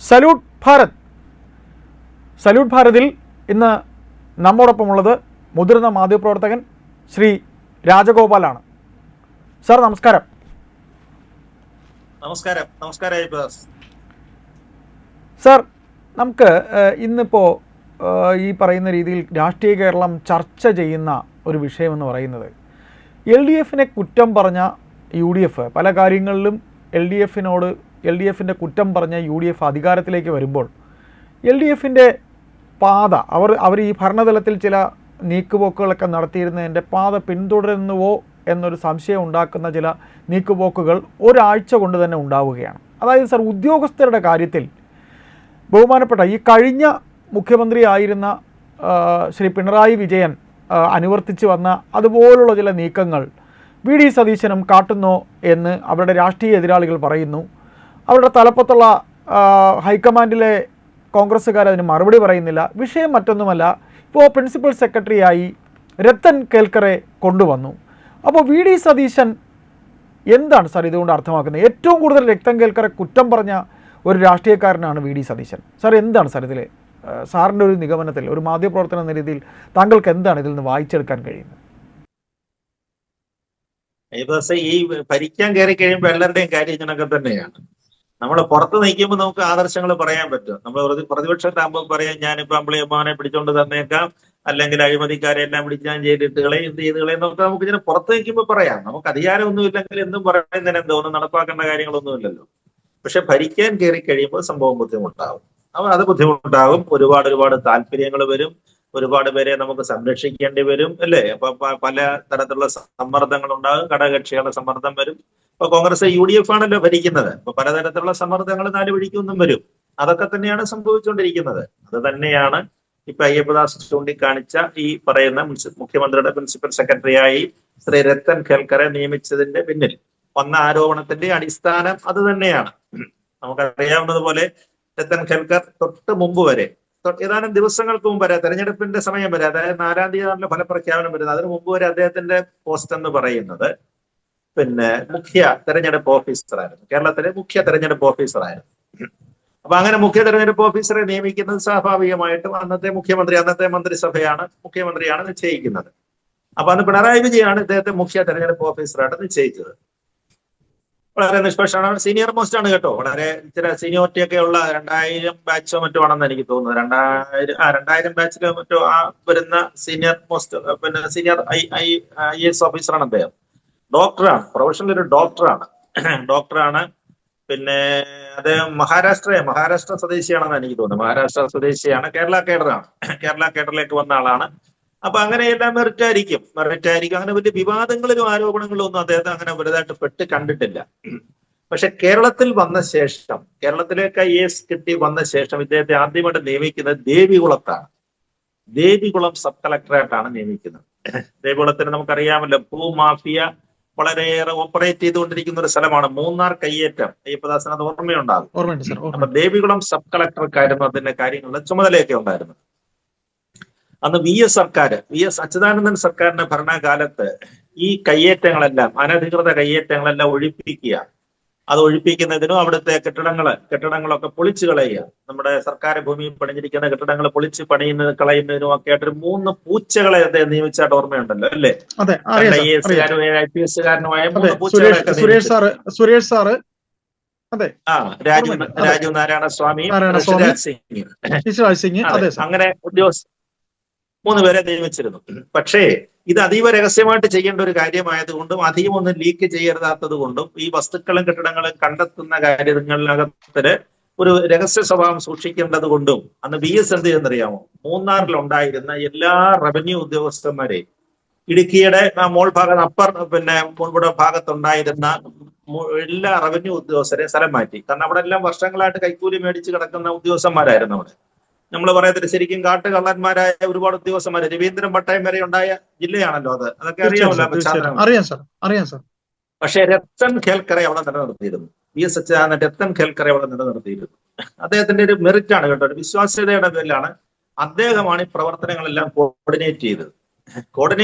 Salute Bharat. Salute ഭാരതിൽ ഇന്ന് നമ്മോടൊപ്പമുള്ളത് മുതിർന്ന മാധ്യമപ്രവർത്തകൻ ശ്രീ രാജഗോപാലാണ്. സാർ നമസ്കാരം. നമസ്കാരം. സാർ, നമുക്ക് ഇന്നിപ്പോൾ ഈ പറയുന്ന രീതിയിൽ രാഷ്ട്രീയ കേരളം ചർച്ച ചെയ്യുന്ന ഒരു വിഷയമെന്ന് പറയുന്നത് എൽ ഡി എഫിനെ കുറ്റം പറഞ്ഞ യു ഡി എഫ് പല കാര്യങ്ങളിലും എൽ ഡി എഫിൻ്റെ കുറ്റം പറഞ്ഞ യു ഡി എഫ് അധികാരത്തിലേക്ക് വരുമ്പോൾ എൽ ഡി എഫിൻ്റെ പാത അവർ ഈ ഭരണതലത്തിൽ ചില നീക്കുപോക്കുകളൊക്കെ നടത്തിയിരുന്നതിൻ്റെ പാത പിന്തുടരുന്നുവോ എന്നൊരു സംശയം ഉണ്ടാക്കുന്ന ചില നീക്കുപോക്കുകൾ ഒരാഴ്ച കൊണ്ട് തന്നെ ഉണ്ടാവുകയാണ്. അതായത് സാർ, ഉദ്യോഗസ്ഥരുടെ കാര്യത്തിൽ ബഹുമാനപ്പെട്ട ഈ കഴിഞ്ഞ മുഖ്യമന്ത്രി ആയിരുന്ന ശ്രീ പിണറായി വിജയൻ അനുവർത്തിച്ച് വന്ന അതുപോലുള്ള ചില നീക്കങ്ങൾ വി ഡി സതീശനും കാട്ടുന്നോ എന്ന് അവരുടെ രാഷ്ട്രീയ എതിരാളികൾ പറയുന്നു. അവരുടെ തലപ്പത്തുള്ള ഹൈക്കമാൻഡിലെ കോൺഗ്രസ്സുകാർ അതിന് മറുപടി പറയുന്നില്ല. വിഷയം മറ്റൊന്നുമല്ല, ഇപ്പോൾ പ്രിൻസിപ്പൽ സെക്രട്ടറിയായി രത്തൻ കേൽക്കറെ കൊണ്ടുവന്നു. അപ്പോൾ വി ഡി സതീശൻ എന്താണ് സാർ ഇതുകൊണ്ട് അർത്ഥമാക്കുന്നത്? ഏറ്റവും കൂടുതൽ രത്തൻ കേൽക്കറെ കുറ്റം പറഞ്ഞ ഒരു രാഷ്ട്രീയക്കാരനാണ് വി ഡി സതീശൻ. സാർ, എന്താണ് സാർ ഇതിൽ സാറിൻ്റെ ഒരു നിഗമനത്തിൽ, ഒരു മാധ്യമപ്രവർത്തനം എന്ന രീതിയിൽ താങ്കൾക്ക് എന്താണ് ഇതിൽ നിന്ന് വായിച്ചെടുക്കാൻ കഴിയുന്നത്? ഈ ഭരിക്കാൻ കയറി കഴിയുമ്പോൾ എല്ലാവരുടെയും കാര്യം ഇങ്ങനൊക്കെ തന്നെയാണ്. നമ്മൾ പുറത്ത് നിൽക്കുമ്പോൾ നമുക്ക് ആദർശങ്ങൾ പറയാൻ പറ്റും. നമ്മൾ പ്രതിപക്ഷത്താകുമ്പോൾ പറയാം, ഞാനിപ്പോ അമ്പിളിയമ്മാനെ പിടിച്ചോണ്ട് തന്നേക്കാം, അല്ലെങ്കിൽ അഴിമതിക്കാരെ എല്ലാം പിടിച്ച് ഞാൻ ചെയ്തിട്ടുകളെ എന്ത് ചെയ്തുകളെ എന്നൊക്കെ നമുക്ക് ഇങ്ങനെ പുറത്ത് നിൽക്കുമ്പോൾ പറയാം. നമുക്ക് അധികാരമൊന്നും ഇല്ലെങ്കിൽ എന്തും പറയുന്നതിന് എന്തോ ഒന്നും നടപ്പാക്കേണ്ട കാര്യങ്ങളൊന്നും ഇല്ലല്ലോ. പക്ഷെ ഭരിക്കാൻ കയറി കഴിയുമ്പോൾ സംഭവം ബുദ്ധിമുട്ടാവും. അത് ബുദ്ധിമുട്ടാവും. ഒരുപാട് താല്പര്യങ്ങൾ വരും. ഒരുപാട് പേരെ നമുക്ക് സംരക്ഷിക്കേണ്ടി വരും, അല്ലേ? അപ്പൊ പല തരത്തിലുള്ള സമ്മർദ്ദങ്ങൾ ഉണ്ടാകും. ഘടകകക്ഷികളുടെ സമ്മർദ്ദം വരും. ഇപ്പൊ കോൺഗ്രസ് യു ഡി എഫ് ആണല്ലോ ഭരിക്കുന്നത്. അപ്പൊ പലതരത്തിലുള്ള സമ്മർദ്ദങ്ങൾ നാല് വഴിക്കൊന്നും വരും. അതൊക്കെ തന്നെയാണ് സംഭവിച്ചുകൊണ്ടിരിക്കുന്നത്. അത് തന്നെയാണ് ഇപ്പൊ അയ്യപ്പദാസ് ചൂണ്ടിക്കാണിച്ച ഈ പറയുന്ന മുഖ്യമന്ത്രിയുടെ പ്രിൻസിപ്പൽ സെക്രട്ടറിയായി ശ്രീ രത്തൻ ഖേൽക്കറെ നിയമിച്ചതിന്റെ പിന്നിൽ വന്ന ആരോപണത്തിന്റെ അടിസ്ഥാനം അത് തന്നെയാണ്. നമുക്കറിയാവുന്നതുപോലെ രത്തൻ ഖേൽക്കർ തൊട്ട് മുമ്പ് വരെ, ഏതാനും ദിവസങ്ങൾക്ക് മുമ്പ് വരെ, തെരഞ്ഞെടുപ്പിന്റെ സമയം വരെ, അതായത് 4-ാം തീയതിയാണല്ലോ ഫലപ്രഖ്യാപനം വരുന്നത്, അതിനു മുമ്പ് വരെ അദ്ദേഹത്തിന്റെ പോസ്റ്റ് എന്ന് പറയുന്നത് മുഖ്യ തെരഞ്ഞെടുപ്പ് ഓഫീസറായിരുന്നു. കേരളത്തിലെ മുഖ്യ തെരഞ്ഞെടുപ്പ് ഓഫീസറായിരുന്നു. അപ്പൊ അങ്ങനെ മുഖ്യ തെരഞ്ഞെടുപ്പ് ഓഫീസറെ നിയമിക്കുന്നത് സ്വാഭാവികമായിട്ടും അന്നത്തെ മുഖ്യമന്ത്രി, അന്നത്തെ മുഖ്യമന്ത്രിയാണ് നിശ്ചയിക്കുന്നത്. അപ്പൊ അന്ന് പിണറായി വിജയാണ് ഇദ്ദേഹത്തെ മുഖ്യ തെരഞ്ഞെടുപ്പ് ഓഫീസറായിട്ട് നിശ്ചയിച്ചത്. വളരെ നിഷ്പക്ഷമാണ്, സീനിയർ മോസ്റ്റ് ആണ് കേട്ടോ. വളരെ ചില സീനിയോറിറ്റി ഒക്കെ ഉള്ള 2000 ബാച്ചോ മറ്റോ ആണെന്ന് എനിക്ക് തോന്നുന്നത്. 2000 ബാച്ചിലോ മറ്റോ വരുന്ന സീനിയർ മോസ്റ്റ് സീനിയർ IAS ഓഫീസറാണ് അദ്ദേഹം. ഡോക്ടറാണ്, പ്രൊഫഷണൽ ഒരു ഡോക്ടറാണ്. അദ്ദേഹം മഹാരാഷ്ട്ര സ്വദേശിയാണെന്ന് എനിക്ക് തോന്നുന്നത്. മഹാരാഷ്ട്ര സ്വദേശിയാണ്. കേരള കേഡറിലേക്ക് വന്ന ആളാണ്. അപ്പൊ അങ്ങനെയെല്ലാം മെറിറ്റ് ആയിരിക്കും. അങ്ങനെ വലിയ വിവാദങ്ങളിലും ആരോപണങ്ങളിലും ഒന്നും അദ്ദേഹത്തെ അങ്ങനെ വലുതായിട്ട് പെട്ട് കണ്ടിട്ടില്ല. പക്ഷെ കേരളത്തിലേക്ക് IAS കിട്ടി വന്ന ശേഷം ഇദ്ദേഹത്തെ ആദ്യമായിട്ട് നിയമിക്കുന്നത് ദേവികുളം സബ് കളക്ടറായിട്ടാണ് നിയമിക്കുന്നത്. ദേവികുളത്തിന് നമുക്കറിയാമല്ലോ, ഭൂമാഫിയ വളരെയേറെ ഓപ്പറേറ്റ് ചെയ്തുകൊണ്ടിരിക്കുന്ന ഒരു സ്ഥലമാണ്. മൂന്നാർ കയ്യേറ്റം, അയ്യപ്പദാസന് അത് ഓർമ്മയുണ്ടാകും. അപ്പൊ ദേവികുളം സബ് കളക്ടർക്കായിരുന്നു അതിന്റെ കാര്യങ്ങളുടെ ചുമതലയൊക്കെ ഉണ്ടായിരുന്നത്. അന്ന് വി എസ് അച്യുതാനന്ദൻ സർക്കാരിന്റെ ഭരണകാലത്ത് ഈ കയ്യേറ്റങ്ങളെല്ലാം, അനധികൃത കയ്യേറ്റങ്ങളെല്ലാം അത് ഒഴിപ്പിക്കുന്നതിനും അവിടുത്തെ കെട്ടിടങ്ങളൊക്കെ പൊളിച്ചു കളയുക, നമ്മുടെ സർക്കാർ ഭൂമിയിൽ പണിഞ്ഞിരിക്കുന്ന കെട്ടിടങ്ങൾ പൊളിച്ച് കളയുന്നതിനും ഒക്കെ ആയിട്ട് 3 പൂച്ചകളെ അദ്ദേഹം നിയമിച്ചായിട്ട് ഓർമ്മയുണ്ടല്ലോ, അല്ലേ? IAS-കാരും IPS-കാരനുമായ 3 പൂച്ചകളൊക്കെ രാജീവ് നാരായണ സ്വാമി, ഋഷിരാജ് സിംഗ്, അങ്ങനെ 3 പേരെ നിയമിച്ചിരുന്നു. പക്ഷേ ഇത് അതീവ രഹസ്യമായിട്ട് ചെയ്യേണ്ട ഒരു കാര്യമായതുകൊണ്ടും അധികം ഒന്നും ലീക്ക് ചെയ്യരുതാത്തത് കൊണ്ടും ഈ വസ്തുക്കളും കെട്ടിടങ്ങളും കണ്ടെത്തുന്ന കാര്യങ്ങളിനകത്തിന് ഒരു രഹസ്യ സ്വഭാവം സൂക്ഷിക്കേണ്ടത് കൊണ്ടും അന്ന് VS എന്ത് ചെയ്യുന്നറിയാമോ? മൂന്നാറിലുണ്ടായിരുന്ന എല്ലാ റവന്യൂ ഉദ്യോഗസ്ഥന്മാരെയും, ഇടുക്കിയുടെ മോൾ മുൻപുറ ഭാഗത്തുണ്ടായിരുന്ന എല്ലാ റവന്യൂ ഉദ്യോഗസ്ഥരെ സ്ഥലം മാറ്റി. കാരണം അവിടെ എല്ലാം വർഷങ്ങളായിട്ട് കൈക്കൂലി മേടിച്ച് കിടക്കുന്ന ഉദ്യോഗസ്ഥന്മാരായിരുന്നു അവിടെ. നമ്മൾ പറയത്തില്ല, ശരിക്കും കാട്ടുകള്ളന്മാരായ ഒരുപാട് ഉദ്യോഗസ്ഥന്മാര്, രവീന്ദ്രൻ പട്ടയം വരെ ഉണ്ടായ ജില്ലയാണല്ലോ അത്. അതൊക്കെ അറിയാമല്ലോ. പക്ഷെ രത്തൻ ഖേൽക്കറെ അവിടെ നിലനിർത്തിയിരുന്നു. VS അച്യുതാനന്ദൻ രത്തൻ ഖേൽക്കറെ അവിടെ നിലനിർത്തിയിരുന്നു. അദ്ദേഹത്തിന്റെ ഒരു മെറിറ്റ് ആണ് കേട്ടോ, ഒരു വിശ്വാസ്യതയുടെ പേരിലാണ്. അദ്ദേഹമാണ് ഈ പ്രവർത്തനങ്ങളെല്ലാം കോർഡിനേറ്റ് ചെയ്തു.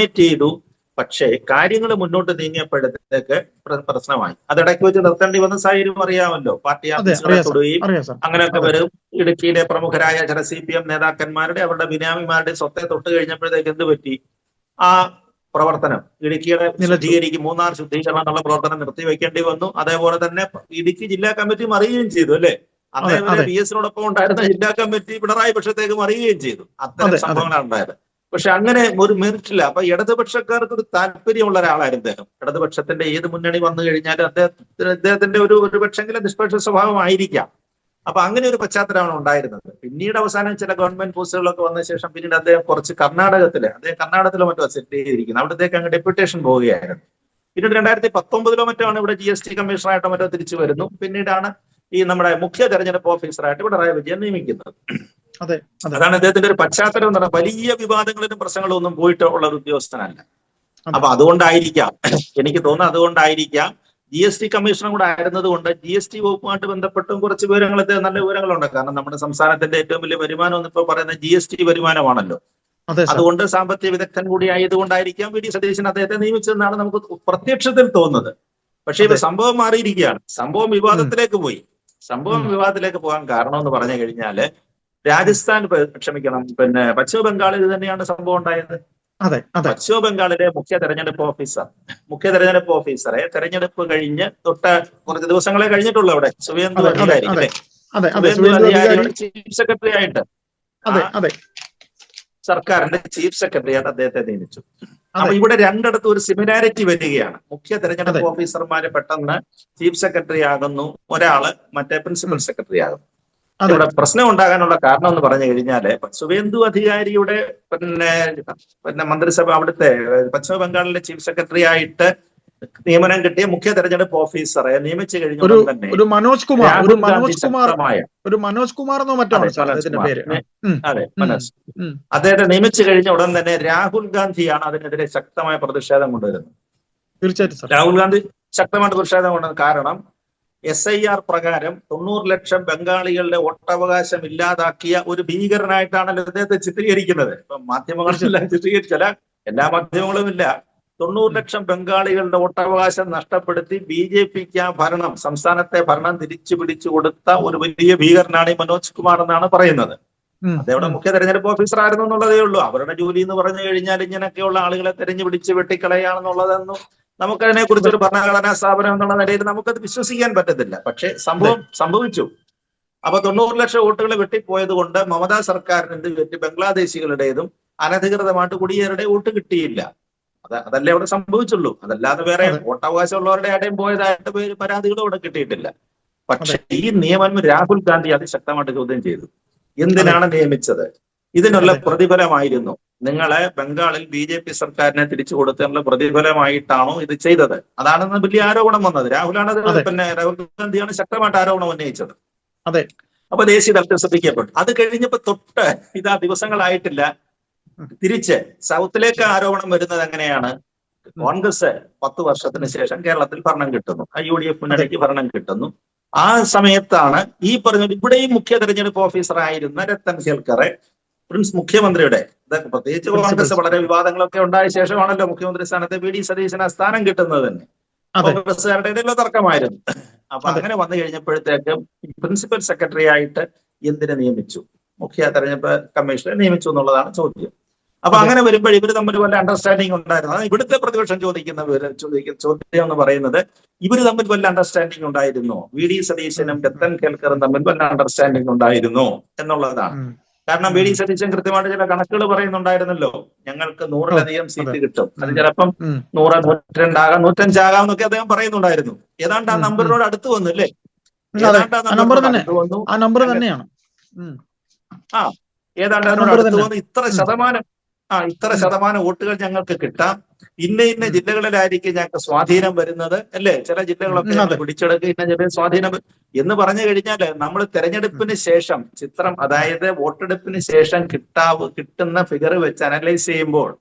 പക്ഷേ കാര്യങ്ങൾ മുന്നോട്ട് നീങ്ങിയപ്പോഴത്തേക്ക് പ്രശ്നമായി. അത് ഇടയ്ക്ക് വെച്ച് നിർത്തേണ്ടി വന്ന സാഹചര്യം അറിയാമല്ലോ. പാർട്ടി ഓഫീസുകളെ തൊടുകയും അങ്ങനെയൊക്കെ വരും. ഇടുക്കിയിലെ പ്രമുഖരായ ചില CPM നേതാക്കന്മാരുടെ അവരുടെ ബിനാമിമാരുടെ സ്വത്തെ തൊട്ട് കഴിഞ്ഞപ്പോഴത്തേക്ക് എന്ത് പറ്റി? ആ പ്രവർത്തനം ഇടുക്കിയുടെ മൂന്നാർ ശുദ്ധീകരണം എന്നുള്ള പ്രവർത്തനം നിർത്തിവെക്കേണ്ടി വന്നു. അതേപോലെ തന്നെ ഇടുക്കി ജില്ലാ കമ്മിറ്റി മറിയുകയും ചെയ്തു അല്ലേ. അതേപോലെ VS-നോടൊപ്പം ഉണ്ടായിരുന്ന ജില്ലാ കമ്മിറ്റി പിണറായി പക്ഷത്തേക്ക് മറിയുകയും ചെയ്തു. അത്തരം സംഭവങ്ങളാണ് ഉണ്ടായത്. പക്ഷെ അങ്ങനെ ഒരു മെറിറ്റില്ല. അപ്പൊ ഇടതുപക്ഷക്കാർക്ക് ഒരു താല്പര്യമുള്ള ഒരാളായിരുന്നു അദ്ദേഹം. ഇടതുപക്ഷത്തിന്റെ ഏത് മുന്നണി വന്നു കഴിഞ്ഞാലും അദ്ദേഹത്തിന്റെ ഒരു പക്ഷെങ്കിലും നിഷ്പക്ഷ സ്വഭാവമായിരിക്കാം. അപ്പൊ അങ്ങനെ ഒരു പശ്ചാത്തലമാണ് ഉണ്ടായിരുന്നത്. പിന്നീട് അവസാനം ചില ഗവൺമെന്റ് പോസ്റ്റുകളൊക്കെ വന്ന ശേഷം പിന്നീട് അദ്ദേഹം കുറച്ച് കർണാടകത്തിലോ മറ്റോ സെറ്റ് ചെയ്തിരിക്കുന്നത്. അവിടത്തേക്ക് അങ്ങ് ഡെപ്യൂട്ടേഷൻ പോവുകയായിരുന്നു. പിന്നീട് 2019 മറ്റോ ഇവിടെ GST കമ്മീഷണറായിട്ടോ മറ്റോ തിരിച്ചു വരുന്നു. പിന്നീടാണ് ഈ നമ്മുടെ മുഖ്യ തെരഞ്ഞെടുപ്പ് ഓഫീസറായിട്ട് പിണറായി വിജയൻ നിയമിക്കുന്നത്. അതാണ് അദ്ദേഹത്തിന്റെ ഒരു പശ്ചാത്തലം എന്ന് പറഞ്ഞാൽ വലിയ വിവാദങ്ങളിലും പ്രശ്നങ്ങളും ഒന്നും പോയിട്ട് ഉള്ള ഒരു ഉദ്യോഗസ്ഥനല്ല. അപ്പൊ അതുകൊണ്ടായിരിക്കാം, എനിക്ക് തോന്നുന്നു അതുകൊണ്ടായിരിക്കാം GST കമ്മീഷണർ കൂടെ ആയിരുന്നത് കൊണ്ട് GST വകുപ്പുമായിട്ട് ബന്ധപ്പെട്ടും കുറച്ച് വിവരങ്ങൾ, നല്ല വിവരങ്ങളുണ്ട്. കാരണം നമ്മുടെ സംസ്ഥാനത്തിന്റെ ഏറ്റവും വലിയ വരുമാനം എന്ന് ഇപ്പൊ പറയുന്നത് GST വരുമാനമാണല്ലോ. അതുകൊണ്ട് സാമ്പത്തിക വിദഗ്ധൻ കൂടി ആയതുകൊണ്ടായിരിക്കാം VD സതീശൻ അദ്ദേഹത്തെ നിയമിച്ചതെന്നാണ് നമുക്ക് പ്രത്യക്ഷത്തിൽ തോന്നുന്നത്. പക്ഷേ ഇപ്പൊ സംഭവം മാറിയിരിക്കുകയാണ്. സംഭവം വിവാദത്തിലേക്ക് പോകാൻ കാരണം എന്ന് പറഞ്ഞു കഴിഞ്ഞാല് രാജസ്ഥാൻ, പിന്നെ പശ്ചിമ ബംഗാളിൽ തന്നെയാണ് സംഭവം ഉണ്ടായത്. പശ്ചിമ ബംഗാളിലെ മുഖ്യ തെരഞ്ഞെടുപ്പ് ഓഫീസറെ തെരഞ്ഞെടുപ്പ് കഴിഞ്ഞ് കുറച്ച് ദിവസങ്ങളെ കഴിഞ്ഞിട്ടുള്ളൂ. അവിടെ സുവേന്ദു അധികാരി ചീഫ് സെക്രട്ടറി ആയിട്ട്, സർക്കാരിന്റെ ചീഫ് സെക്രട്ടറി ആയിട്ട് അദ്ദേഹത്തെ നിയമിച്ചു. അപ്പൊ ഇവിടെ രണ്ടിടത്തും ഒരു സിമിലാരിറ്റി വരികയാണ്. മുഖ്യ തെരഞ്ഞെടുപ്പ് ഓഫീസർമാര് പെട്ടെന്ന് ചീഫ് സെക്രട്ടറി ആകുന്നു, ഒരാള് മറ്റേ പ്രിൻസിപ്പൽ സെക്രട്ടറി ആകുന്നു. ഇവിടെ പ്രശ്നം ഉണ്ടാകാനുള്ള കാരണം എന്ന് പറഞ്ഞു കഴിഞ്ഞാല് സുവേന്ദു അധികാരിയുടെ പിന്നെ മന്ത്രിസഭ അവിടുത്തെ പശ്ചിമ ബംഗാളിലെ ചീഫ് സെക്രട്ടറി ആയിട്ട് നിയമനം കിട്ടിയ മുഖ്യ തെരഞ്ഞെടുപ്പ് ഓഫീസറെ നിയമിച്ചു കഴിഞ്ഞാൽ തന്നെ അദ്ദേഹത്തെ നിയമിച്ചു കഴിഞ്ഞ ഉടൻ തന്നെ രാഹുൽ ഗാന്ധിയാണ് അതിനെതിരെ ശക്തമായ പ്രതിഷേധം കൊണ്ടുവരുന്നത്. തീർച്ചയായിട്ടും രാഹുൽ ഗാന്ധി ശക്തമായിട്ട് പ്രതിഷേധം കൊണ്ടുവരുന്നത് കാരണം SIR പ്രകാരം 90 ലക്ഷം ബംഗാളികളുടെ വോട്ടവകാശം ഇല്ലാതാക്കിയ ഒരു ഭീകരനായിട്ടാണല്ലോ അദ്ദേഹത്തെ ചിത്രീകരിക്കുന്നത്. ഇപ്പൊ മാധ്യമങ്ങളെല്ലാം ചിത്രീകരിച്ചല്ല, എല്ലാ മാധ്യമങ്ങളും ഇല്ല. 90 ലക്ഷം ബംഗാളികളുടെ വോട്ടവകാശം നഷ്ടപ്പെടുത്തി BJPക്ക് ആ ഭരണം, സംസ്ഥാനത്തെ ഭരണം തിരിച്ചു പിടിച്ചു കൊടുത്ത ഒരു വലിയ ഭീകരനാണ് ഈ മനോജ് കുമാർ എന്നാണ് പറയുന്നത്. അദ്ദേഹം മുഖ്യ തെരഞ്ഞെടുപ്പ് ഓഫീസർ ആയിരുന്നു എന്നുള്ളതേ ഉള്ളൂ. അവരുടെ ജോലി എന്ന് പറഞ്ഞു കഴിഞ്ഞാൽ ഇങ്ങനെയൊക്കെയുള്ള ആളുകളെ തെരഞ്ഞു പിടിച്ച് വെട്ടിക്കളയാണെന്നുള്ളതെന്നും നമുക്കതിനെ കുറിച്ച് ഒരു ഭരണഘടനാ സ്ഥാപനം എന്നുള്ള നിലയിൽ നമുക്കത് വിശ്വസിക്കാൻ പറ്റത്തില്ല. പക്ഷെ സംഭവിച്ചു. അപ്പൊ 90 ലക്ഷം വോട്ടുകൾ വെട്ടിപ്പോയത് കൊണ്ട് മമതാ സർക്കാരിന് ബംഗ്ലാദേശികളുടേതും അനധികൃതമായിട്ട് കുടിയേറുടെ വോട്ട് കിട്ടിയില്ല. അതല്ലേ അവിടെ സംഭവിച്ചുള്ളൂ. അതല്ലാതെ വേറെ വോട്ടവകാശമുള്ളവരുടെ ആടെയും പോയതായിട്ട് പരാതികളും അവിടെ കിട്ടിയിട്ടില്ല. പക്ഷെ ഈ നിയമനം രാഹുൽ ഗാന്ധി അതിശക്തമായിട്ട് ചോദ്യം ചെയ്തു. എന്തിനാണ് നിയമിച്ചത്? ഇതിനുള്ള പ്രതിഫലമായിരുന്നു. നിങ്ങളെ ബംഗാളിൽ BJP സർക്കാരിനെ തിരിച്ചു കൊടുത്തതിനുള്ള പ്രതിഫലമായിട്ടാണോ ഇത് ചെയ്തത്? അതാണെന്ന് വലിയ ആരോപണം വന്നത്. രാഹുൽ ഗാന്ധിയാണ് ശക്തമായിട്ട് ആരോപണം ഉന്നയിച്ചത്. അപ്പൊ ദേശീയ തലത്തിൽ ശ്രദ്ധിക്കപ്പെട്ടു. അത് കഴിഞ്ഞപ്പോ തൊട്ട് ഇതാ ദിവസങ്ങളായിട്ടില്ല, തിരിച്ച് സൗത്തിലേക്ക് ആരോപണം വരുന്നത് എങ്ങനെയാണ്? കോൺഗ്രസ് 10 വർഷത്തിന് ശേഷം കേരളത്തിൽ ഭരണം കിട്ടുന്നു, UDF മുന്നണിക്ക് ഭരണം കിട്ടുന്നു. ആ സമയത്താണ് ഈ പറഞ്ഞ ഇവിടെയും മുഖ്യ തെരഞ്ഞെടുപ്പ് ഓഫീസറായിരുന്ന രത്തൻ കേൽക്കറെ മുഖ്യമന്ത്രിയുടെ, പ്രത്യേകിച്ച് കോൺഗ്രസ് വളരെ വിവാദങ്ങളൊക്കെ ഉണ്ടായ ശേഷമാണല്ലോ മുഖ്യമന്ത്രി സ്ഥാനത്ത് VD സതീശന് സ്ഥാനം കിട്ടുന്നത് തന്നെ. കോൺഗ്രസ്സുകാരുടെ ഇടയിലുള്ള തർക്കമായിരുന്നു. അപ്പൊ അങ്ങനെ വന്നു കഴിഞ്ഞപ്പോഴത്തേക്കും പ്രിൻസിപ്പൽ സെക്രട്ടറി ആയിട്ട് എന്തിനെ നിയമിച്ചു? മുഖ്യ തെരഞ്ഞെടുപ്പ് കമ്മീഷനെ നിയമിച്ചു എന്നുള്ളതാണ് ചോദ്യം. അപ്പൊ അങ്ങനെ വരുമ്പോൾ ഇവർ തമ്മിൽ വല്ല അണ്ടർസ്റ്റാൻഡിങ് ഉണ്ടായിരുന്നു. ഇവിടുത്തെ പ്രതിപക്ഷം ചോദ്യം എന്ന് പറയുന്നത് ഇവർ തമ്മിൽ വല്ല അണ്ടർസ്റ്റാൻഡിങ് ഉണ്ടായിരുന്നോ? VD സതീശനും രത്തൻ കേൽക്കറും തമ്മിൽ വല്ല അണ്ടർസ്റ്റാൻഡിങ് ഉണ്ടായിരുന്നോ എന്നുള്ളതാണ്. കാരണം VD സതീശൻ കൃത്യമായിട്ട് ചില കണക്കുകൾ പറയുന്നുണ്ടായിരുന്നല്ലോ. ഞങ്ങൾക്ക് 100-ലധികം സീറ്റ് കിട്ടും, അത് ചിലപ്പം 100, 102 ആകാം, 105 ആകാം എന്നൊക്കെ അദ്ദേഹം പറയുന്നുണ്ടായിരുന്നു. ഏതാണ്ട് ആ നമ്പറിനോട് അടുത്ത് വന്നു അല്ലേ? ഏതാണ്ട് ആ നമ്പർ വന്നു. ഏതാണ്ട് അതിനോട് അടുത്ത് വന്നു. ഇത്ര ശതമാനം വോട്ടുകൾ ഞങ്ങൾക്ക് കിട്ടാം, ഇന്ന ജില്ലകളിലായിരിക്കും ഞങ്ങൾക്ക് സ്വാധീനം വരുന്നത് അല്ലേ? ചില ജില്ലകളൊക്കെ പിടിച്ചെടുക്കുക, ഇന്ന ജില്ലയിൽ സ്വാധീനം എന്ന് പറഞ്ഞു കഴിഞ്ഞാല് നമ്മൾ തെരഞ്ഞെടുപ്പിന് ശേഷം അതായത് വോട്ടെടുപ്പിന് ശേഷം കിട്ടുന്ന ഫിഗർ വെച്ച് അനലൈസ് ചെയ്യുമ്പോൾ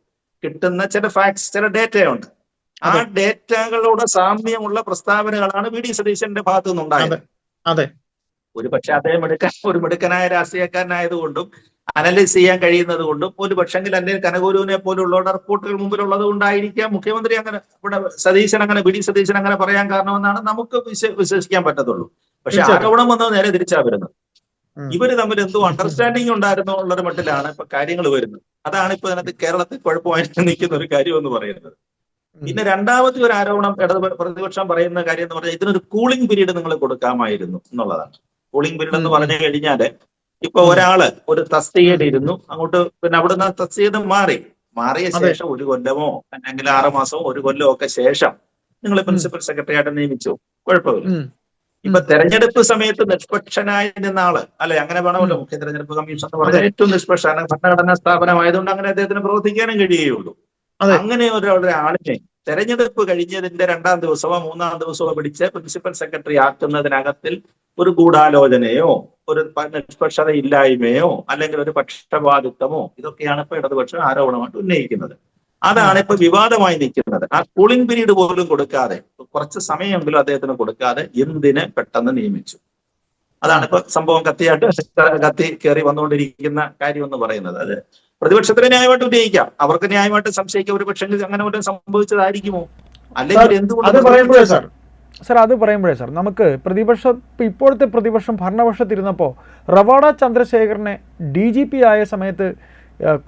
കിട്ടുന്ന ചില ഫാക്ട്സ്, ചില ഡേറ്റയുണ്ട്. ആ ഡേറ്റകളോട് സാമ്യമുള്ള പ്രസ്താവനകളാണ് VD സതീശന്റെ ഭാഗത്തു നിന്നുണ്ടായത്. ഒരു പക്ഷെ അദ്ദേഹം ഒരു മിടുക്കനായ രാഷ്ട്രീയക്കാരനായതുകൊണ്ടും അനലൈസ് ചെയ്യാൻ കഴിയുന്നത് കൊണ്ടും ഒരു പക്ഷെങ്കിൽ അല്ലെങ്കിൽ കനകഗുരുവിനെ പോലുള്ള റിപ്പോർട്ടുകൾ മുമ്പിലുള്ളത് കൊണ്ടായിരിക്കാം മുഖ്യമന്ത്രി അങ്ങനെ ഇവിടെ സതീശൻ അങ്ങനെ വി ഡി സതീശൻ അങ്ങനെ പറയാൻ കാരണമെന്നാണ് നമുക്ക് വിശ്വസിക്കാൻ പറ്റത്തുള്ളൂ. പക്ഷെ ആരോപണം വന്നത് നേരെ തിരിച്ചാ വരുന്നത്. ഇവര് തമ്മിൽ എന്തോ അണ്ടർസ്റ്റാൻഡിങ് ഉണ്ടായിരുന്നോ ഉള്ളൊരു മട്ടിലാണ് ഇപ്പൊ കാര്യങ്ങൾ വരുന്നത്. അതാണ് ഇപ്പൊ അതിനകത്ത് കേരളത്തിൽ കുഴപ്പമായിട്ട് നിൽക്കുന്ന ഒരു കാര്യം എന്ന് പറയുന്നത്. പിന്നെ രണ്ടാമത്തെ ഒരു ആരോപണം പ്രതിപക്ഷം പറയുന്ന കാര്യം എന്ന് പറഞ്ഞാൽ ഇതിനൊരു കൂളിംഗ് പീരീഡ് നിങ്ങൾ കൊടുക്കാമായിരുന്നു എന്നുള്ളതാണ്. കൂളിംഗ് പീരീഡ് എന്ന് പറഞ്ഞു കഴിഞ്ഞാല് ഇപ്പൊ ഒരാള് ഒരു തസ്തികയിൽ ഇരുന്നു, അങ്ങോട്ട് പിന്നെ അവിടുന്ന് തസ്തിക മാറിയ ശേഷം 1 കൊല്ലമോ അല്ലെങ്കിൽ 6 മാസമോ 1 കൊല്ലമോ ഒക്കെ ശേഷം നിങ്ങൾ പ്രിൻസിപ്പൽ സെക്രട്ടറി ആയിട്ട് നിയമിച്ചു, കുഴപ്പമില്ല. ഇപ്പൊ തെരഞ്ഞെടുപ്പ് സമയത്ത് നിഷ്പക്ഷനായി നിന്ന ആള് അല്ലെ, അങ്ങനെ വേണമല്ലോ. മുഖ്യ തെരഞ്ഞെടുപ്പ് കമ്മീഷൻ എന്ന് പറഞ്ഞാൽ ഏറ്റവും നിഷ്പക്ഷ ഭരണഘടനാ സ്ഥാപനമായതുകൊണ്ട് അങ്ങനെ അദ്ദേഹത്തിന് പ്രവർത്തിക്കാനും കഴിയുകയുള്ളൂ. അങ്ങനെ ഒരാളിനെ തെരഞ്ഞെടുപ്പ് കഴിഞ്ഞതിന്റെ 2ാം ദിവസമോ 3ാം ദിവസമോ പിടിച്ച് പ്രിൻസിപ്പൽ സെക്രട്ടറി ആക്കുന്നതിനകത്തിൽ ഒരു ഗൂഢാലോചനയോ ഒരു നിഷ്പക്ഷത ഇല്ലായ്മയോ അല്ലെങ്കിൽ ഒരു പക്ഷപാതിത്വമോ ഇതൊക്കെയാണ് ഇപ്പൊ ഇടതുപക്ഷം ആരോപണമായിട്ട് ഉന്നയിക്കുന്നത്. അതാണ് ഇപ്പൊ വിവാദമായി നിൽക്കുന്നത്. ആ കൂളിംഗ് പീരീഡ് പോലും കൊടുക്കാതെ, കുറച്ച് സമയമെങ്കിലും അദ്ദേഹത്തിന് കൊടുക്കാതെ എന്തിന് പെട്ടെന്ന് നിയമിച്ചു. അതാണ് ഇപ്പൊ സംഭവം കത്തി കയറി വന്നുകൊണ്ടിരിക്കുന്ന കാര്യം എന്ന് പറയുന്നത്. അത് പ്രതിപക്ഷത്തിന് ന്യായമായിട്ട് ഉന്നയിക്കാം, അവർക്ക് ന്യായമായിട്ട് സംശയിക്കാം, ഒരു പക്ഷേ അങ്ങനെ വല്ലതും സംഭവിച്ചതായിരിക്കുമോ, അല്ലെങ്കിൽ എന്തുകൊണ്ട് അത് പറയുമ്പോഴേ സാർ നമുക്ക് ഇപ്പോഴത്തെ പ്രതിപക്ഷം ഭരണപക്ഷത്തിരുന്നപ്പോൾ റവാഡ ചന്ദ്രശേഖരനെ DGP ആയ സമയത്ത്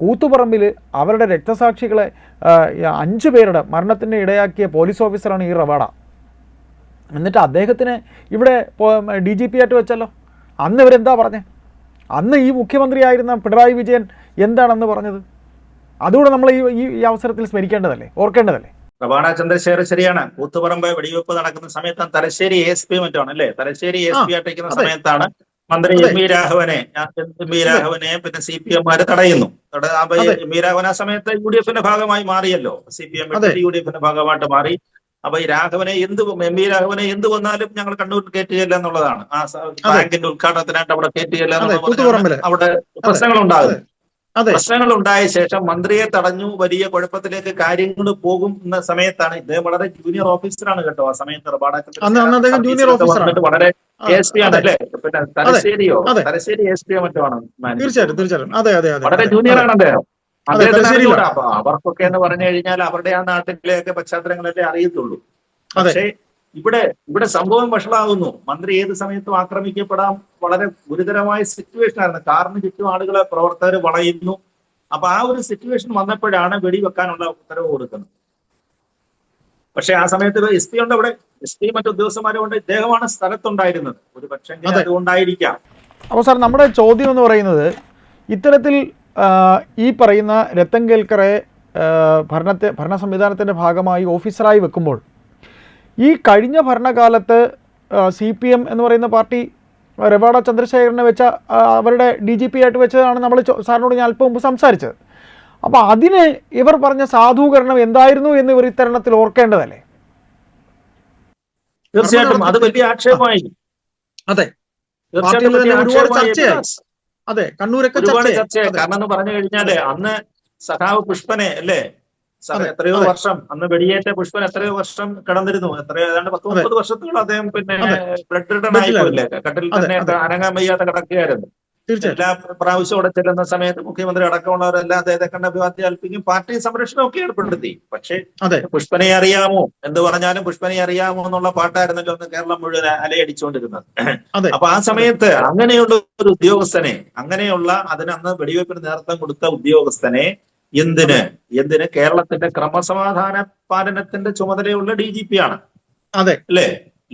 കൂത്തുപറമ്പിൽ അവരുടെ രക്തസാക്ഷികളെ 5 പേരുടെ മരണത്തിന് ഇടയാക്കിയ പോലീസ് ഓഫീസറാണ് ഈ റവാഡ. എന്നിട്ട് അദ്ദേഹത്തിന് ഇവിടെ DGP ആയിട്ട് വെച്ചല്ലോ. അന്ന് ഇവരെന്താ പറഞ്ഞത്? അന്ന് ഈ മുഖ്യമന്ത്രിയായിരുന്ന പിണറായി വിജയൻ എന്താണെന്ന് പറഞ്ഞത്? അതുകൂടെ നമ്മൾ ഈ അവസരത്തിൽ സ്മരിക്കേണ്ടതല്ലേ, ഓർക്കേണ്ടതല്ലേ? റവാഡ ചന്ദ്രശേഖർ ശരിയാണ്. കൂത്തുപറമ്പ് വെടിവെപ്പ് നടക്കുന്ന സമയത്താണ് തലശ്ശേരി ASP മറ്റാണ് അല്ലെ, തലശ്ശേരി ASP ആയിട്ടിരിക്കുന്ന സമയത്താണ് മന്ത്രി എം വി രാഘവനെ പിന്നെ CPM-മാര് തടയുന്നു. എം വി രാഘവൻ ആ സമയത്ത് UDF ഭാഗമായി മാറിയല്ലോ, CPM UDF ഭാഗമായിട്ട് മാറി. അപ്പൊ ഈ രാഘവനെ എം വി രാഘവനെ എന്ത് വന്നാലും ഞങ്ങൾ കണ്ണൂരിൽ കയറ്റുകയില്ല എന്നുള്ളതാണ്. ആ ബാങ്കിന്റെ ഉദ്ഘാടനത്തിനായിട്ട് അവിടെ കയറ്റുകയില്ല എന്നുള്ളത് അവിടെ പ്രശ്നങ്ങൾ ഉണ്ടായ ശേഷം മന്ത്രിയെ തടഞ്ഞു. വലിയ കുഴപ്പത്തിലേക്ക് കാര്യങ്ങൾ പോകും എന്ന സമയത്താണ്, ഇദ്ദേഹം വളരെ ജൂനിയർ ഓഫീസറാണ് കേട്ടോ ആ സമയത്ത്. വളരെ ASP ആണല്ലേ, പിന്നെ തലശ്ശേരി ASP മറ്റോ ആണ്, വളരെ ജൂനിയർ ആണ് അദ്ദേഹം. അപ്പൊ അവർക്കൊക്കെ എന്ന് പറഞ്ഞു കഴിഞ്ഞാൽ അവരുടെ ആ നാട്ടിലെയൊക്കെ പശ്ചാത്തലങ്ങളല്ലേ അറിയത്തുള്ളൂ. പക്ഷേ ഇവിടെ സംഭവം വഷളാകുന്നു. മന്ത്രി ഏത് സമയത്തും ആക്രമിക്കപ്പെടാം. വളരെ ഗുരുതരമായ സിറ്റുവേഷൻ ആയിരുന്നു. കാറിന് ചുറ്റും ആളുകളെ പ്രവർത്തകർ വളയുന്നു. അപ്പൊ ആ ഒരു സിറ്റുവേഷൻ വന്നപ്പോഴാണ് വെടിവെക്കാനുള്ള ഉത്തരവ് കൊടുക്കുന്നത്. പക്ഷെ ആ സമയത്ത് SP ഉണ്ട്, അവിടെ SP മറ്റു ഉദ്യോഗസ്ഥന്മാരും ഉണ്ട്, ഇദ്ദേഹമാണ് സ്ഥലത്തുണ്ടായിരുന്നത്. ഒരു പക്ഷേ അതുകൊണ്ടായിരിക്കാം. അപ്പോൾ സാർ, നമ്മുടെ ചോദ്യം എന്ന് പറയുന്നത് ഇത്തരത്തിൽ ഈ പറയുന്ന രത്തൻ കേൽക്കറെ ഭരണ സംവിധാനത്തിൻ്റെ ഭാഗമായി ഓഫീസറായി വെക്കുമ്പോൾ ഈ കഴിഞ്ഞ ഭരണകാലത്ത് CPM എന്ന് പറയുന്ന പാർട്ടി റവാഡ ചന്ദ്രശേഖരനെ വെച്ച അവരുടെ DGP ആയിട്ട് വെച്ചതാണ് നമ്മൾ സാറിനോട് ഞാൻ അല്പം മുമ്പ് സംസാരിച്ചത്. അപ്പോൾ അതിന് ഇവർ പറഞ്ഞ സാധൂകരണം എന്തായിരുന്നു എന്ന് ഇവർ ഇത്തരണത്തിൽ ഓർക്കേണ്ടതല്ലേ? തീർച്ചയായിട്ടും അത് വലിയ ആക്ഷേപമായി. അതെ, കണ്ണൂരൊക്കെ ചർച്ചയായി. കാരണം എന്ന് പറഞ്ഞു കഴിഞ്ഞാല് അന്ന് സഖാവ് പുഷ്പനെ അല്ലേ, എത്രയോ വർഷം അന്ന് വെടിയേറ്റ പുഷ്പൻ എത്രയോ വർഷം കിടന്നിരുന്നു. ഏതാണ്ട് 19 വർഷത്തോളം അദ്ദേഹം പിന്നെ ബ്ലഡ് റിട്ടേൺ ആയിപ്പോയില്ലേ, കട്ടിൽ തന്നെ അനങ്ങാൻ വയ്യാതെ കിടക്കുകയായിരുന്നു. എല്ലാ പ്രാവശ്യം അവിടെ ചെല്ലുന്ന സമയത്ത് മുഖ്യമന്ത്രി അടക്കമുള്ളവരെല്ലാം അദ്ദേഹത്തെ കണ്ട അഭിവാദ്യം അൽപ്പിക്കും, പാർട്ടി സംരക്ഷണമൊക്കെ ഏർപ്പെടുത്തി. പക്ഷേ പുഷ്പനെ അറിയാമോ എന്ന് പറഞ്ഞാലും പുഷ്പനെ അറിയാമോ എന്നുള്ള പാട്ടായിരുന്നല്ലോ അന്ന് കേരളം മുഴുവൻ അലയടിച്ചുകൊണ്ടിരുന്നത്. അപ്പൊ ആ സമയത്ത് അങ്ങനെയുള്ള ഒരു ഉദ്യോഗസ്ഥനെ, അങ്ങനെയുള്ള അതിനന്ന് വെടിവെപ്പിന് നേതൃത്വം കൊടുത്ത ഉദ്യോഗസ്ഥനെ എന്തിന് കേരളത്തിന്റെ ക്രമസമാധാന പാലനത്തിന്റെ ചുമതലയുള്ള DGP ആണ് അല്ലേ,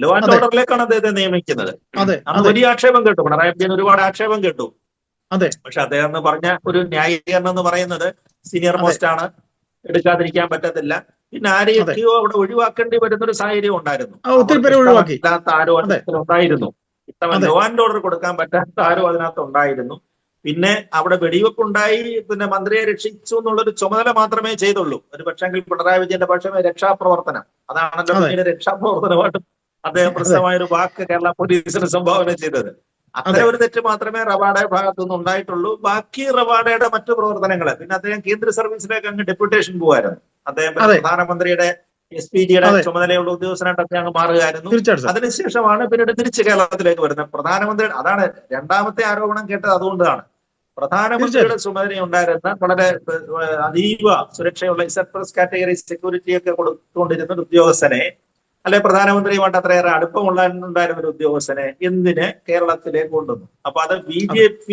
ലോ ആൻഡ് ഓർഡറിലേക്കാണ് അദ്ദേഹത്തെ നിയമിക്കുന്നത്. അന്ന് വലിയ ആക്ഷേപം കേട്ടു, പിണറായി വിജയൻ ഒരുപാട് ആക്ഷേപം കേട്ടു. പക്ഷെ അദ്ദേഹം എന്ന് പറഞ്ഞ ഒരു ന്യായീകരണം എന്ന് പറയുന്നത് സീനിയർ മോസ്റ്റ് ആണ്, എടുക്കാതിരിക്കാൻ പറ്റത്തില്ല. പിന്നെ ആരെയൊക്കെയോ അവിടെ ഒഴിവാക്കേണ്ടി വരുന്നൊരു സാഹചര്യം ഉണ്ടായിരുന്നു. ആരോ അതിനകത്തുണ്ടായിരുന്നു, ലോ ആൻഡ് ഓർഡർ കൊടുക്കാൻ പറ്റാത്ത ആരോ അതിനകത്ത് ഉണ്ടായിരുന്നു. പിന്നെ അവിടെ വെടിവെപ്പുണ്ടായി, പിന്നെ മന്ത്രിയെ രക്ഷിച്ചു എന്നുള്ളൊരു ചുമതല മാത്രമേ ചെയ്തുള്ളൂ. ഒരു പക്ഷെങ്കിൽ പിണറായി വിജയന്റെ പക്ഷമേ രക്ഷാപ്രവർത്തനം, അതാണല്ലോ പിന്നീട് രക്ഷാപ്രവർത്തനമായിട്ട് അദ്ദേഹം പ്രസിദ്ധമായ ഒരു വാക്ക് കേരള പോലീസിന് സംഭാവന ചെയ്തത്. അത്തരം ഒരു തെറ്റ് മാത്രമേ റവാഡയുടെ ഭാഗത്തുനിന്ന് ഉണ്ടായിട്ടുള്ളൂ. ബാക്കി റവാഡയുടെ മറ്റു പ്രവർത്തനങ്ങള്, പിന്നെ അദ്ദേഹം കേന്ദ്ര സർവീസിലേക്ക് അങ്ങ് ഡെപ്യൂട്ടേഷൻ പോവായിരുന്നു. അദ്ദേഹം പ്രധാനമന്ത്രിയുടെ SPGയുടെ ചുമതലയുള്ള ഉദ്യോഗസ്ഥനായിട്ട് അദ്ദേഹം മാറുകയായിരുന്നു. അതിനുശേഷമാണ് പിന്നീട് തിരിച്ച് കേരളത്തിലേക്ക് വരുന്നത്. പ്രധാനമന്ത്രി, അതാണ് രണ്ടാമത്തെ ആരോപണം കേട്ടത് അതുകൊണ്ടാണ്. പ്രധാനമന്ത്രിയുടെ ചുമതലയുണ്ടായിരുന്ന വളരെ അതീവ സുരക്ഷയുള്ള ഇസഡ് കാറ്റഗറി സെക്യൂരിറ്റി ഒക്കെ കൊടുത്തുകൊണ്ടിരുന്ന ഒരു ഉദ്യോഗസ്ഥനെ, അല്ലെ പ്രധാനമന്ത്രിയുമായിട്ട് അത്രയേറെ അടുപ്പമുണ്ടായിരുന്ന ഒരു ഉദ്യോഗസ്ഥനെ എന്തിന് കേരളത്തിലേക്ക് കൊണ്ടുവന്നു? അപ്പൊ അത് BJP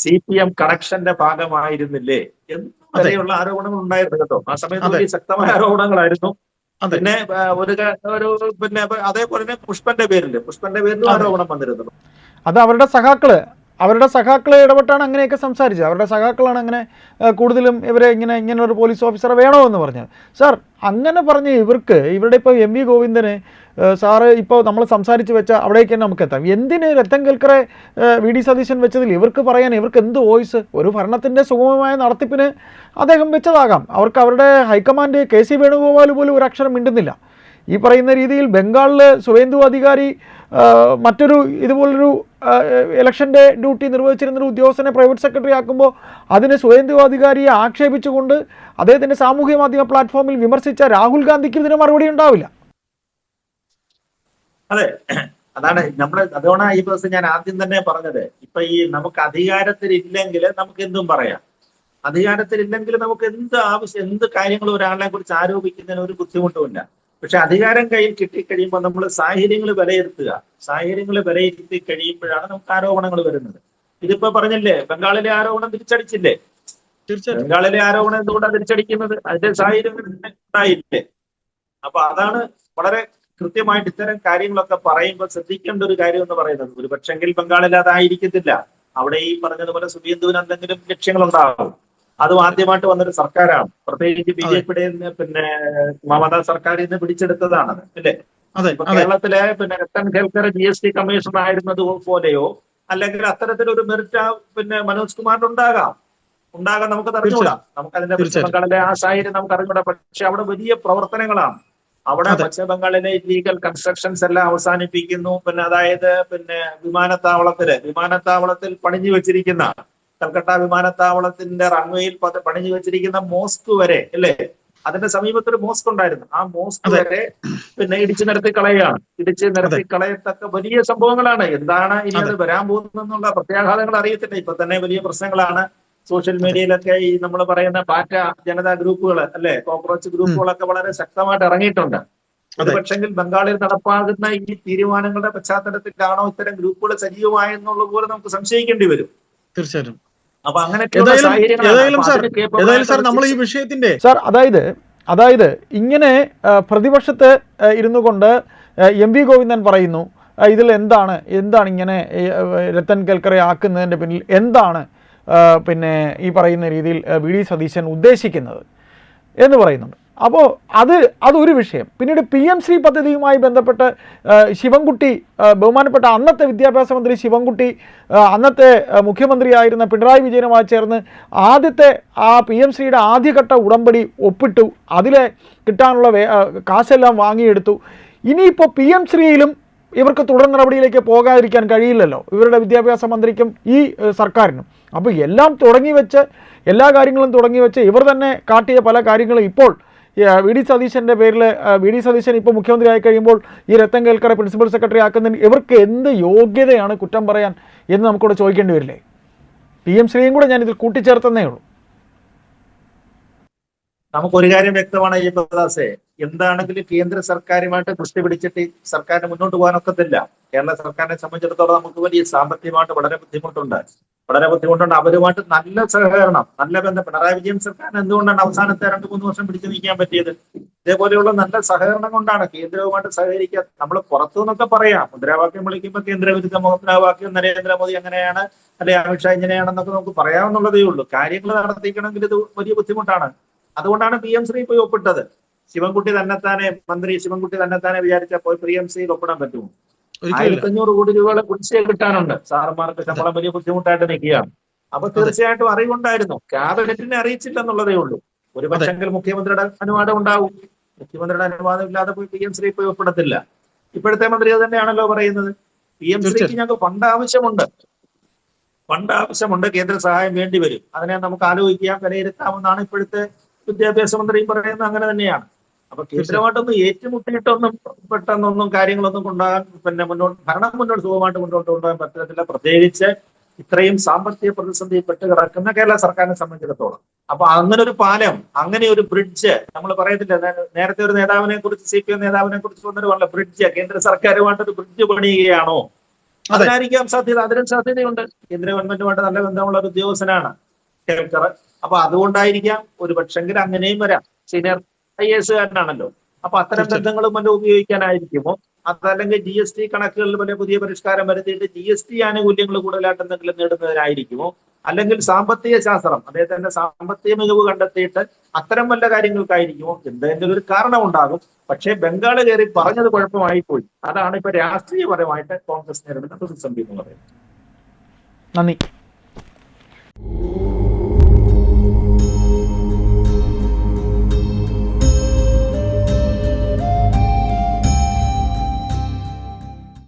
CPM കണക്ഷന്റെ ഭാഗമായിരുന്നില്ലേ എന്ന് വരെയുള്ള ആരോപണങ്ങൾ ഉണ്ടായിരുന്നു കേട്ടോ. ആ സമയത്ത് വലിയ ശക്തമായ ആരോപണങ്ങളായിരുന്നു. പിന്നെ പിന്നെ അതേപോലെ തന്നെ പുഷ്പന്റെ പേരിലും ആരോപണം വന്നിരുന്നു. അത് അവരുടെ സഖാക്കള് ഇടപെട്ടാണ് അങ്ങനെയൊക്കെ സംസാരിച്ചത്. അവരുടെ സഖാക്കളാണ് അങ്ങനെ കൂടുതലും ഇവരെ ഇങ്ങനെ ഒരു പോലീസ് ഓഫീസറെ വേണോ എന്ന് പറഞ്ഞത്. സാർ, അങ്ങനെ പറഞ്ഞ് ഇവരുടെ ഇപ്പോൾ MV ഗോവിന്ദന് സാറ് ഇപ്പോൾ നമ്മൾ സംസാരിച്ച് വെച്ച അവിടേക്ക് തന്നെ നമുക്ക് എത്താം. എന്തിന് രത്തൻ കേൽക്കറെ VD സതീശൻ വെച്ചതിൽ ഇവർക്ക് എന്ത് വോയിസ്? ഒരു ഭരണത്തിൻ്റെ സുഗമമായ നടത്തിപ്പിന് അദ്ദേഹം വെച്ചതാകാം. അവരുടെ ഹൈക്കമാൻഡ് KC വേണുഗോപാൽ പോലും ഒരു അക്ഷരം മിണ്ടുന്നില്ല. ഈ പറയുന്ന രീതിയിൽ ബംഗാളിൽ സുവേന്ദു അധികാരി മറ്റൊരു ഇതുപോലൊരു ഇലക്ഷൻ്റെ ഡ്യൂട്ടി നിർവഹിച്ചിരുന്നൊരു ഉദ്യോഗസ്ഥനെ പ്രൈവറ്റ് സെക്രട്ടറി ആക്കുമ്പോൾ അതിന് സുവേന്ദു അധികാരിയെ ആക്ഷേപിച്ചുകൊണ്ട് അദ്ദേഹത്തിൻ്റെ സാമൂഹ്യ മാധ്യമ പ്ലാറ്റ്ഫോമിൽ വിമർശിച്ച രാഹുൽ ഗാന്ധിക്ക് ഇതിന് മറുപടി ഉണ്ടാവില്ല. അതെ, അതുകൊണ്ടാണ് ഈ ദിവസം ഞാൻ ആദ്യം തന്നെ പറഞ്ഞത്, ഇപ്പൊ ഈ നമുക്ക് അധികാരത്തിലില്ലെങ്കിൽ നമുക്ക് എന്തും പറയാം. അധികാരത്തിലില്ലെങ്കിൽ നമുക്ക് എന്ത് കാര്യങ്ങളും ഒരാളെ കുറിച്ച് ആരോപിക്കുന്നതിന് ഒരു ബുദ്ധിമുട്ടുമില്ല. പക്ഷെ അധികാരം കയ്യിൽ കിട്ടിക്കഴിയുമ്പോൾ നമ്മൾ സാഹചര്യങ്ങൾ വിലയിരുത്തി കഴിയുമ്പോഴാണ് നമുക്ക് ആരോപണങ്ങൾ വരുന്നത്. ഇതിപ്പോ പറഞ്ഞില്ലേ, ബംഗാളിലെ ആരോപണം തിരിച്ചടിച്ചില്ലേ? ബംഗാളിലെ ആരോപണം എന്തുകൊണ്ടാണ് തിരിച്ചടിക്കുന്നത്? അതിന്റെ സാഹചര്യങ്ങൾ ഉണ്ടായില്ലേ? അപ്പൊ അതാണ് വളരെ കൃത്യമായിട്ട് ഇത്തരം കാര്യങ്ങളൊക്കെ പറയുമ്പോൾ ശ്രദ്ധിക്കേണ്ട ഒരു കാര്യം എന്ന് പറയുന്നത്. ഒരു പക്ഷെങ്കിൽ ബംഗാളിൽ അതായിരിക്കത്തില്ല. അവിടെ ഈ പറഞ്ഞതുപോലെ സുവേന്ദുവിന് എന്തെങ്കിലും ലക്ഷ്യങ്ങളുണ്ടാകും. അതും ആദ്യമായിട്ട് വന്നൊരു സർക്കാരാണ്, പ്രത്യേകിച്ച് BJPയുടെ പിന്നെ മമതാ സർക്കാരിൽ നിന്ന് പിടിച്ചെടുത്തതാണ്, അല്ലേ? ഇപ്പൊ കേരളത്തിലെ പിന്നെ രത്തൻ കേൽക്കർ GST കമ്മീഷണർ ആയിരുന്നത് പോലെയോ അല്ലെങ്കിൽ അത്തരത്തിലൊരു മെറിറ്റ് പിന്നെ മനോജ് കുമാറിന് ഉണ്ടാകാം, നമുക്ക് അറിഞ്ഞുകൂടാ. നമുക്ക് അതിന്റെ പശ്ചിമ ബംഗാളിലെ ആ സാഹചര്യം നമുക്ക് അറിഞ്ഞുകൂടാ. പക്ഷെ അവിടെ വലിയ പ്രവർത്തനങ്ങളാണ്. അവിടെ പശ്ചിമ ബംഗാളിലെ ഇല്ലീഗൽ കൺസ്ട്രക്ഷൻസ് എല്ലാം അവസാനിപ്പിക്കുന്നു. അതായത് വിമാനത്താവളത്തിൽ പണിഞ്ഞു വെച്ചിരിക്കുന്ന, കൽക്കട്ട വിമാനത്താവളത്തിന്റെ റൺവേയിൽ പണിഞ്ഞു വെച്ചിരിക്കുന്ന മോസ്ക് വരെ, അല്ലേ? അതിന്റെ സമീപത്ത് ഒരു മോസ്ക് ഉണ്ടായിരുന്നു. ആ മോസ്ക് വരെ ഇടിച്ചു നിരത്തി കളയത്തക്ക വലിയ സംഭവങ്ങളാണ്. എന്താണ് ഇനി അത് വരാൻ പോകുന്നതെന്നുള്ള പ്രത്യാഘാതങ്ങൾ അറിയത്തില്ല. ഇപ്പൊ തന്നെ വലിയ പ്രശ്നങ്ങളാണ്. സോഷ്യൽ മീഡിയയിലൊക്കെ ഈ നമ്മൾ പറയുന്ന പാറ്റ ജനതാ ഗ്രൂപ്പുകൾ, അല്ലെ, കോക്രോച്ച് ഗ്രൂപ്പുകളൊക്കെ വളരെ ശക്തമായിട്ട് ഇറങ്ങിയിട്ടുണ്ട്. ഒരുപക്ഷെങ്കിൽ ബംഗാളിൽ നടപ്പാകുന്ന ഈ തീരുമാനങ്ങളുടെ പശ്ചാത്തലത്തിലാണോ ഇത്തരം ഗ്രൂപ്പുകൾ സജീവമായെന്നുള്ള പോലെ നമുക്ക് സംശയിക്കേണ്ടി വരും. തീർച്ചയായിട്ടും. അപ്പൊ അങ്ങനെ നമ്മൾ ഈ വിഷയത്തിന്റെ അതായത് ഇങ്ങനെ പ്രതിപക്ഷത്ത് ഇരുന്നു കൊണ്ട് MV ഗോവിന്ദൻ പറയുന്നു, ഇതിൽ എന്താണ് ഇങ്ങനെ രത്തൻ കേൽക്കറെ ആക്കുന്നതിൻ്റെ പിന്നിൽ എന്താണ് പിന്നെ ഈ പറയുന്ന രീതിയിൽ VD സതീശൻ ഉദ്ദേശിക്കുന്നത് എന്ന് പറയുന്നുണ്ട്. അപ്പോൾ അതൊരു വിഷയം. പിന്നീട് PM-ശ്രീ പദ്ധതിയുമായി ബന്ധപ്പെട്ട് ശിവൻകുട്ടി, ബഹുമാനപ്പെട്ട അന്നത്തെ വിദ്യാഭ്യാസ മന്ത്രി ശിവൻകുട്ടി, അന്നത്തെ മുഖ്യമന്ത്രിയായിരുന്ന പിണറായി വിജയനുമായി ചേർന്ന് ആദ്യത്തെ ആ PM-ശ്രീയുടെ ആദ്യഘട്ട ഉടമ്പടി ഒപ്പിട്ടു. അതിലെ കിട്ടാനുള്ള കാശെല്ലാം വാങ്ങിയെടുത്തു. ഇനിയിപ്പോൾ PM-ശ്രീയിലും ഇവർക്ക് തുടർ നടപടിയിലേക്ക് പോകാതിരിക്കാൻ കഴിയില്ലല്ലോ, ഇവരുടെ വിദ്യാഭ്യാസ മന്ത്രിക്കും ഈ സർക്കാരിനും. അപ്പോൾ എല്ലാ കാര്യങ്ങളും തുടങ്ങി വെച്ച് ഇവർ തന്നെ കാട്ടിയ പല കാര്യങ്ങളും ഇപ്പോൾ VD സതീശൻ്റെ പേരിൽ VD സതീശൻ ഇപ്പോൾ മുഖ്യമന്ത്രി ആയി കഴിയുമ്പോൾ ഈ രത്തൻ കേൽക്കറെ പ്രിൻസിപ്പൽ സെക്രട്ടറി ആക്കുന്നതിന് ഇവർക്ക് എന്ത് യോഗ്യതയാണ് കുറ്റം പറയാൻ എന്ന് നമുക്കിവിടെ ചോദിക്കേണ്ടി വരില്ലേ? PM-ശ്രീയും കൂടെ ഞാനിതിൽ കൂട്ടിച്ചേർത്തന്നേ ഉള്ളൂ. നമുക്കൊരു കാര്യം വ്യക്തമാണ് ഈ പ്രദാസെ, എന്താണെങ്കിലും കേന്ദ്ര സർക്കാരുമായിട്ട് ദൃഷ്ടി പിടിച്ചിട്ട് സർക്കാരിന് മുന്നോട്ട് പോകാനൊക്കത്തില്ല. കേരള സർക്കാരിനെ സംബന്ധിച്ചിടത്തോളം നമുക്ക് വലിയ സാമ്പത്തികമായിട്ട് വളരെ ബുദ്ധിമുട്ടുണ്ട്. അവരുമായിട്ട് നല്ല സഹകരണം, നല്ല ബന്ധം. പിണറായി വിജയൻ സർക്കാരിന് എന്തുകൊണ്ടാണ് അവസാനത്തെ 2-3 വർഷം പിടിച്ചു നീക്കാൻ പറ്റിയത്? ഇതേപോലെയുള്ള നല്ല സഹകരണം കൊണ്ടാണ് കേന്ദ്രവുമായിട്ട് സഹകരിക്കുക. നമ്മൾ പുറത്തു നിന്നൊക്കെ പറയാം, മുദ്രാവാക്യം വിളിക്കുമ്പോൾ കേന്ദ്രവിരുദ്ധ മുദ്രാവാക്യം, നരേന്ദ്രമോദി അങ്ങനെയാണ്, അല്ലെ അമിത്ഷാ ഇങ്ങനെയാണെന്നൊക്കെ നമുക്ക് പറയാവുന്നുള്ളതേ ഉള്ളൂ. കാര്യങ്ങൾ നടത്തിക്കണമെങ്കിൽ ഇത് വലിയ ബുദ്ധിമുട്ടാണ്. അതുകൊണ്ടാണ് PM-ശ്രീ പോയി ഒപ്പിട്ടത്. മന്ത്രി ശിവൻകുട്ടി തന്നെത്താനെ വിചാരിച്ചാൽ പോയി PM-ശ്രീയിൽ ഒപ്പിടാൻ പറ്റുമോ? 1500 കോടി രൂപയുടെ കുടിശ്ശിക കിട്ടാനുണ്ട്. സാറന്മാർക്ക് ശമ്പളം വലിയ ബുദ്ധിമുട്ടായിട്ട് നിൽക്കുകയാണ്. അപ്പൊ തീർച്ചയായിട്ടും അറിവുണ്ടായിരുന്നു, ക്യാബിനറ്റിനെ അറിയിച്ചില്ലെന്നുള്ളതേ ഉള്ളൂ. ഒരു പക്ഷെങ്കിൽ മുഖ്യമന്ത്രിയുടെ അനുവാദം ഉണ്ടാവും. മുഖ്യമന്ത്രിയുടെ അനുവാദം ഇല്ലാതെ പോയി PM-ശ്രീ പോയി ഒപ്പിടത്തില്ല. ഇപ്പോഴത്തെ മന്ത്രി അത് തന്നെയാണല്ലോ പറയുന്നത്. PM-ശ്രീക്ക് ഞങ്ങൾക്ക് ഫണ്ട് ആവശ്യമുണ്ട്, കേന്ദ്ര സഹായം വേണ്ടി വരും. അതിനെ നമുക്ക് ആലോചിക്കാം, വിലയിരുത്താമെന്നാണ് ഇപ്പോഴത്തെ വിദ്യാഭ്യാസ മന്ത്രി പറയുന്നത്. അങ്ങനെ തന്നെയാണ്. അപ്പൊ കേന്ദ്രമായിട്ടൊന്നും ഏറ്റുമുട്ടിയിട്ടൊന്നും പെട്ടെന്നൊന്നും കാര്യങ്ങളൊന്നും ഭരണം മുന്നോട്ട് സുഖമായിട്ട് മുന്നോട്ട് കൊണ്ടുപോകാൻ പറ്റത്തില്ല. പ്രത്യേകിച്ച് ഇത്രയും സാമ്പത്തിക പ്രതിസന്ധി പെട്ട് കിടക്കുന്ന കേരള സർക്കാരിനെ സംബന്ധിച്ചിടത്തോളം. അപ്പൊ അങ്ങനെ ഒരു പാലം, അങ്ങനെ ഒരു ബ്രിഡ്ജ്, നമ്മൾ പറയത്തില്ല, നേരത്തെ ഒരു നേതാവിനെ കുറിച്ച്, CPM നേതാവിനെ കുറിച്ച് വന്നൊരു പറഞ്ഞ ബ്രിഡ്ജ്, കേന്ദ്ര സർക്കാരുമായിട്ടൊരു ബ്രിഡ്ജ് പണിയുകയാണോ? അതിനായിരിക്കാം സാധ്യത, അതിനും സാധ്യതയുണ്ട്. കേന്ദ്ര ഗവൺമെന്റുമായിട്ട് നല്ല ബന്ധമുള്ള ഒരു ഉദ്യോഗസ്ഥനാണ് കേൾക്കർ. അപ്പൊ അതുകൊണ്ടായിരിക്കാം, ഒരു പക്ഷെങ്കിൽ അങ്ങനെയും വരാം. Senior IAS കാരനാണല്ലോ. അപ്പൊ അത്തരം ബന്ധങ്ങളും മറ്റും ഉപയോഗിക്കാനായിരിക്കുമോ? അതല്ലെങ്കിൽ GST കണക്കുകളിൽ വലിയ പുതിയ പരിഷ്കാരം വരുത്തിയിട്ട് GST ആനുകൂല്യങ്ങൾ കൂടുതലായിട്ട് എന്തെങ്കിലും നേടുന്നതിനായിരിക്കുമോ? അല്ലെങ്കിൽ സാമ്പത്തിക ശാസ്ത്രം, അദ്ദേഹത്തിന്റെ സാമ്പത്തിക മികവ് കണ്ടെത്തിയിട്ട് അത്തരം വല്ല കാര്യങ്ങൾക്കായിരിക്കുമോ? എന്തെങ്കിലും ഒരു കാരണം ഉണ്ടാകും. പക്ഷേ ബംഗാൾ കയറി പറഞ്ഞത് കുഴപ്പമായി പോയി. അതാണ് ഇപ്പൊ രാഷ്ട്രീയപരമായിട്ട് കോൺഗ്രസ് നേരിടുന്ന പ്രതിസന്ധി എന്ന് പറയുന്നത്. നന്ദി.